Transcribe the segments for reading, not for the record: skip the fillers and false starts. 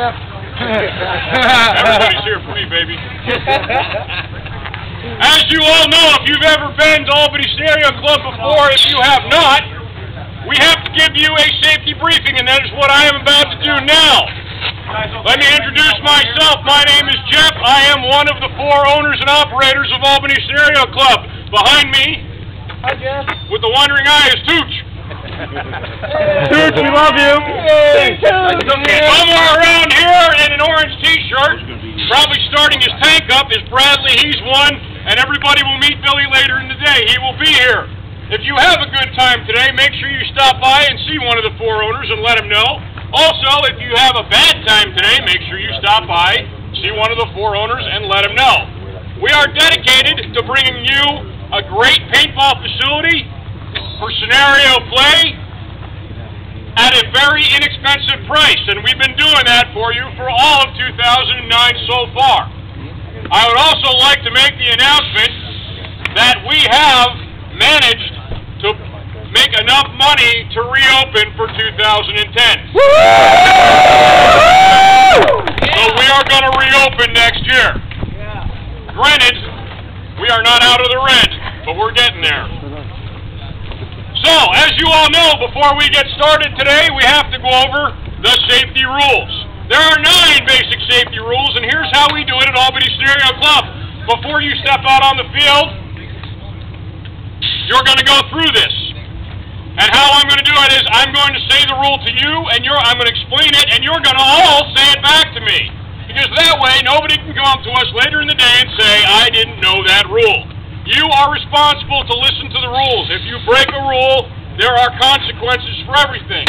Jeff. Everybody's here for me, baby. As you all know, if you've ever been to Albany Scenario Club before, if you have not, we have to give you a safety briefing, and that is what I am about to do now. Let me introduce myself. My name is Jeff. I am one of the 4 owners and operators of Albany Scenario Club. Behind me, hi, Jeff. With the wandering eye, is Tooch. Tooch, we love you. Hey, Somewhere around here in an orange t-shirt, probably starting his tank up, is Bradley. He's one, and everybody will meet Billy later in the day. He will be here. If you have a good time today, make sure you stop by and see one of the 4 owners and let him know. Also, if you have a bad time today, make sure you stop by, see one of the 4 owners, and let him know. We are dedicated to bringing you a great paintball facility for scenario play at a very inexpensive price, and we've been doing that for you for all of 2009 so far. I would also like to make the announcement that we have managed to make enough money to reopen for 2010. So we are going to reopen next year. Granted, we are not out of the red, but we're getting there. So, as you all know, before we get started today, we have to go over the safety rules. There are 9 basic safety rules, and here's how we do it at Albany Scenario Club. Before you step out on the field, you're going to go through this. And how I'm going to do it is I'm going to say the rule to you, and I'm going to explain it, and you're going to all say it back to me. Because that way, nobody can come up to us later in the day and say, I didn't know that rule. You are responsible to listen to the rules. If you break a rule, there are consequences for everything.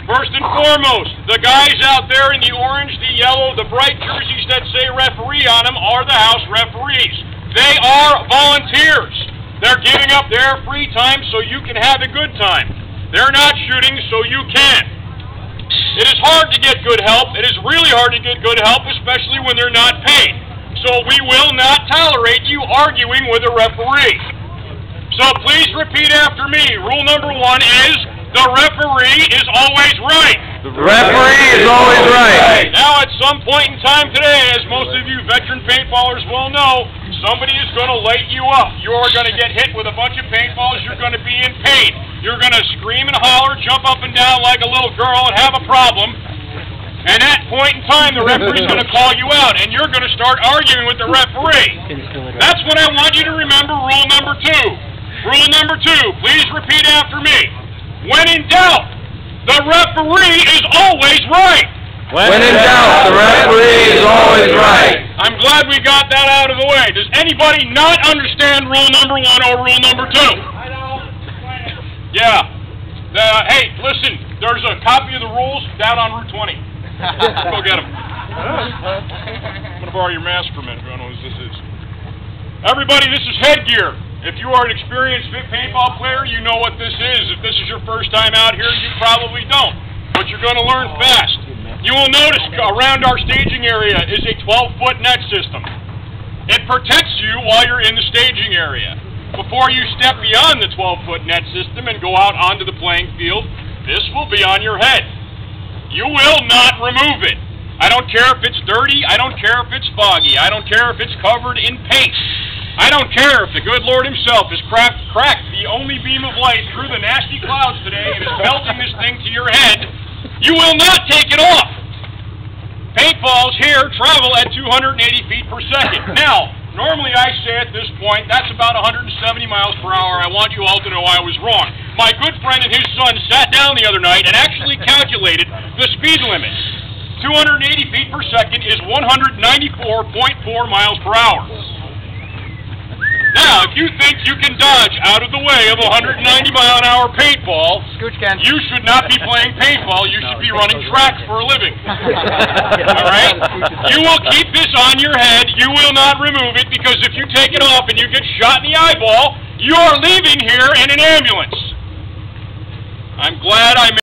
First and foremost, the guys out there in the orange, the yellow, the bright jerseys that say referee on them are the house referees. They are volunteers. They're giving up their free time so you can have a good time. They're not shooting so you can. It is hard to get good help. It is really hard to get good help, especially when they're not paid. So we will not tolerate you arguing with a referee. So please repeat after me. Rule number 1 is the referee is always right. The referee is always right. Now at some point in time today, as most of you veteran paintballers will know, somebody is going to light you up. You are going to get hit with a bunch of paintballs. You're going to be in pain. You're going to scream and holler, jump up and down like a little girl and have a problem. And at that point in time, the referee's going to call you out, and you're going to start arguing with the referee. That's when I want you to remember rule number 2. Rule number 2, please repeat after me. When in doubt, the referee is always right. When in doubt, the referee is always right. I'm glad we got that out of the way. Does anybody not understand rule number 1 or rule number 2? I know. Yeah. Hey, listen, there's a copy of the rules down on Route 20. Go get them. I'm going to borrow your mask for a minute. I don't know what this is. Everybody, this is headgear. If you are an experienced paintball player, you know what this is. If this is your first time out here, you probably don't. But you're going to learn fast. You will notice around our staging area is a 12-foot net system. It protects you while you're in the staging area. Before you step beyond the 12-foot net system and go out onto the playing field, this will be on your head. You will not remove it. I don't care if it's dirty. I don't care if it's foggy. I don't care if it's covered in paint. I don't care if the good Lord himself has cracked the only beam of light through the nasty clouds today and is melting this thing to your head. You will not take it off. Paintballs here travel at 280 feet per second. Now, normally I say at this point, that's about 170 miles per hour. I want you all to know I was wrong. My good friend and his son sat down the other night and actually calculated the speed limit. 280 feet per second is 194.4 miles per hour. Now, if you think you can dodge out of the way of a 190-mile-an-hour paintball, you should not be playing paintball. You should be running track for a living. All right? You will keep this on your head. You will not remove it, because if you take it off and you get shot in the eyeball, you are leaving here in an ambulance. I'm glad I made